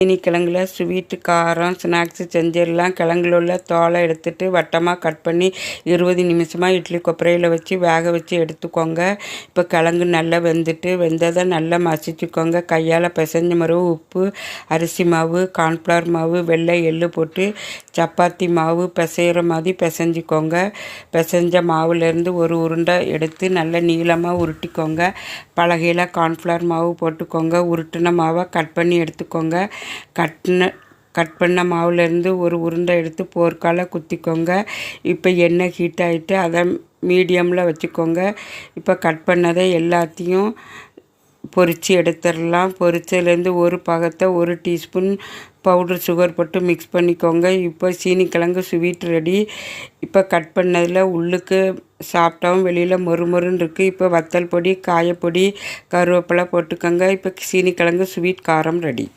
சீனி கிழங்குல ஸ்வீட்டு காரம் ஸ்நாக்ஸு செஞ்சிடலாம். கிழங்குல உள்ள தோலை எடுத்துட்டு வட்டமாக கட் பண்ணி 20 நிமிஷமாக இட்லி கொப்பரையில் வச்சு வேக வச்சு எடுத்துக்கோங்க. இப்போ கிழங்கு நல்லா வெந்ததை நல்லா மசிச்சுக்கோங்க. கையால் பிசைஞ்ச மரவு உப்பு, அரிசி மாவு, கார்ன்ஃப்ளவர் மாவு, வெள்ளை எள்ளு போட்டு சப்பாத்தி மாவு பிசைகிற மாதிரி பிசைஞ்சிக்கோங்க. பிசைஞ்ச மாவுலேருந்து ஒரு உருண்டை எடுத்து நல்லா நீளமாக உருட்டிக்கோங்க. பலகையில் கார்ன்ஃப்ளவர் மாவு போட்டுக்கோங்க. உருட்டின மாவை கட் பண்ணி எடுத்துக்கோங்க. கட் பண்ண மாவுலேருந்து ஒரு உருண்டை எடுத்து போர்க்கால குத்திக்கோங்க. இப்போ எண்ணெய் ஹீட் ஆகிட்டு அதை மீடியமில் வச்சுக்கோங்க. இப்போ கட் பண்ணதை எல்லாத்தையும் பொரித்து எடுத்துடலாம். பொரிச்சதுலேருந்து ஒரு பாகத்தை 1 டீஸ்பூன் பவுடர் சுகர் போட்டு மிக்ஸ் பண்ணிக்கோங்க. இப்போ சீனி கிழங்கு ஸ்வீட் ரெடி. இப்போ கட் பண்ணதில் உள்ளுக்கு சாப்பிட்டாவும் வெளியில் மொறுமொறுன்னு இருக்குது. இப்போ வத்தல் பொடி, காயப்பொடி, கருவேப்பிலை போட்டுக்கோங்க. இப்போ சீனி கிழங்கு ஸ்வீட் காரம் ரெடி.